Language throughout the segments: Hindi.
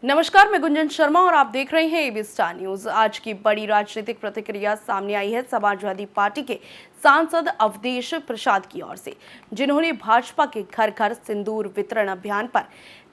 नमस्कार, मैं गुंजन शर्मा और आप देख रहे हैं एबी स्टार न्यूज। आज की बड़ी राजनीतिक प्रतिक्रिया सामने आई है समाजवादी पार्टी के सांसद अवधेश प्रसाद की ओर से, जिन्होंने भाजपा के घर घर सिंदूर वितरण अभियान पर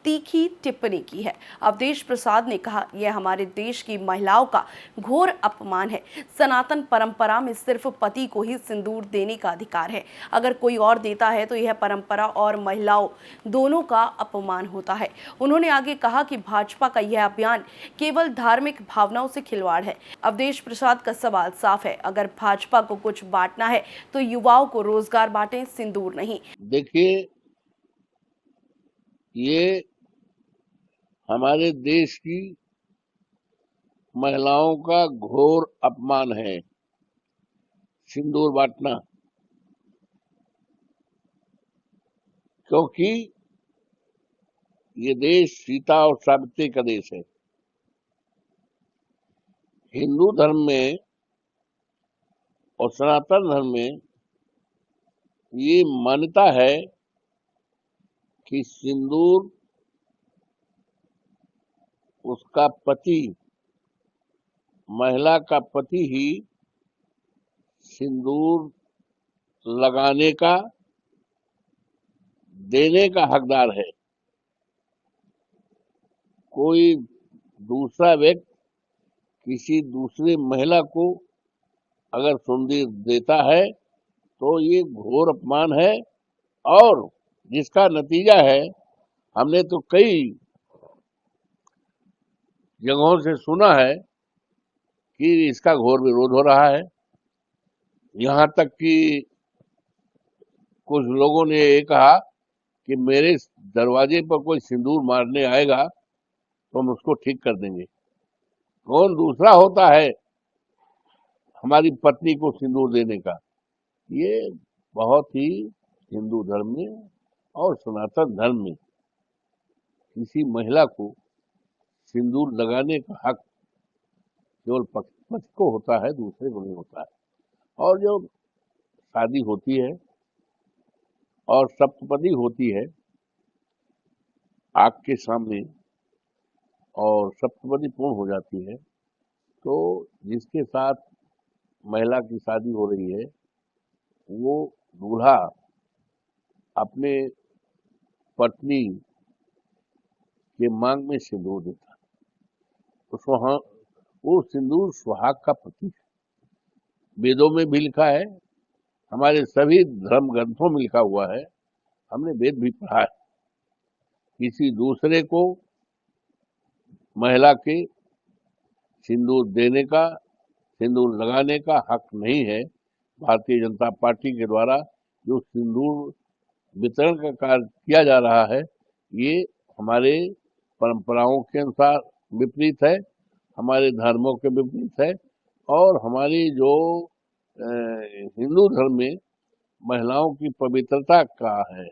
तीखी टिप्पणी की है। अवधेश प्रसाद ने कहा, यह हमारे देश की महिलाओं का घोर अपमान है। सनातन परंपरा में सिर्फ पति को ही सिंदूर देने का अधिकार है। अगर कोई और देता है तो यह परंपरा और महिलाओं दोनों का अपमान होता है। उन्होंने आगे कहा कि भाजपा का यह अभियान केवल धार्मिक भावनाओं से खिलवाड़ है। अवधेश प्रसाद का सवाल साफ है, अगर भाजपा को कुछ बांटना है तो युवाओं को रोजगार बांटे, सिंदूर नहीं। देखिए, ये हमारे देश की महिलाओं का घोर अपमान है, सिंदूर बांटना। क्योंकि ये देश सीता और सावित्री का देश है। हिंदू धर्म में और सनातन धर्म में ये मान्यता है कि सिंदूर उसका पति, महिला का पति ही सिंदूर लगाने का, देने का हकदार है। कोई दूसरा व्यक्ति किसी दूसरी महिला को अगर सिंदूर देता है तो ये घोर अपमान है, और जिसका नतीजा है, हमने तो कई जगहों से सुना है कि इसका घोर विरोध हो रहा है। यहाँ तक कि कुछ लोगों ने ये कहा कि मेरे दरवाजे पर कोई सिंदूर मारने आएगा तो हम उसको ठीक कर देंगे। कौन दूसरा होता है हमारी पत्नी को सिंदूर देने का? ये बहुत ही हिंदू धर्म में और सनातन धर्म में किसी महिला को सिंदूर लगाने का हक केवल पति को होता है, दूसरे को नहीं होता है। और जो शादी होती है और सप्तपदी होती है आग के सामने और सप्तपदी पूर्ण हो जाती है, तो जिसके साथ महिला की शादी हो रही है वो दूल्हा अपने पत्नी के मांग में सिंदूर देता है। तो वो सिंदूर सुहाग का प्रतीक है। वेदों में भी लिखा है, हमारे सभी धर्म ग्रंथों में लिखा हुआ है, हमने वेद भी पढ़ा है। किसी दूसरे को महिला के सिंदूर देने का, सिंदूर लगाने का हक नहीं है। भारतीय जनता पार्टी के द्वारा जो सिंदूर वितरण का कार्य किया जा रहा है, ये हमारे परंपराओं के अनुसार विपरीत है, हमारे धर्मों के विपरीत है, और हमारी जो हिंदू धर्म में महिलाओं की पवित्रता का है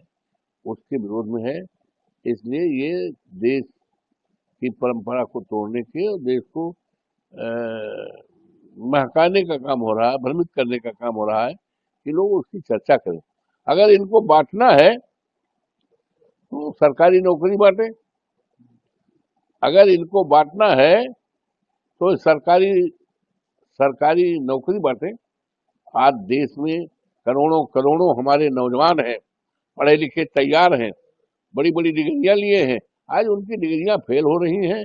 उसके विरोध में है। इसलिए ये देश की परंपरा को तोड़ने के और देश को महकाने का काम हो रहा है, भ्रमित करने का काम हो रहा है कि लोग उसकी चर्चा करें। अगर इनको बांटना है तो सरकारी नौकरी बांटे। अगर इनको बांटना है तो सरकारी नौकरी बांटे। आज देश में करोड़ों करोड़ों हमारे नौजवान हैं, पढ़े लिखे तैयार हैं, बड़ी बड़ी डिग्रियां लिए हैं। आज उनकी डिग्रियां फेल हो रही हैं,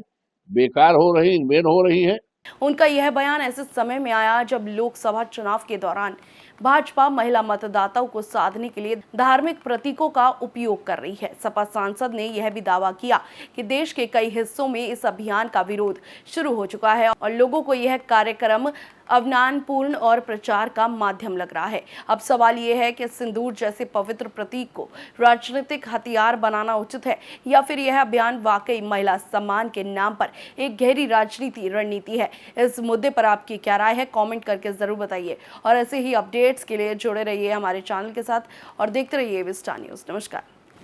बेकार हो रही, इनवेन हो रही हैं। उनका यह बयान ऐसे समय में आया जब लोकसभा चुनाव के दौरान भाजपा महिला मतदाताओं को साधने के लिए धार्मिक प्रतीकों का उपयोग कर रही है। सपा सांसद ने यह भी दावा किया कि देश के कई हिस्सों में इस अभियान का विरोध शुरू हो चुका है और लोगों को यह कार्यक्रम अवमानपूर्ण और प्रचार का माध्यम लग रहा है। अब सवाल यह है कि सिंदूर जैसे पवित्र प्रतीक को राजनीतिक हथियार बनाना उचित है या फिर यह अभियान वाकई महिला सम्मान के नाम पर एक गहरी राजनीति रणनीति है। इस मुद्दे पर आपकी क्या राय है, कमेंट करके जरूर बताइए और ऐसे ही अपडेट्स के लिए जुड़े रहिए हमारे चैनल के साथ और देखते रहिए एबी स्टार न्यूज। नमस्कार।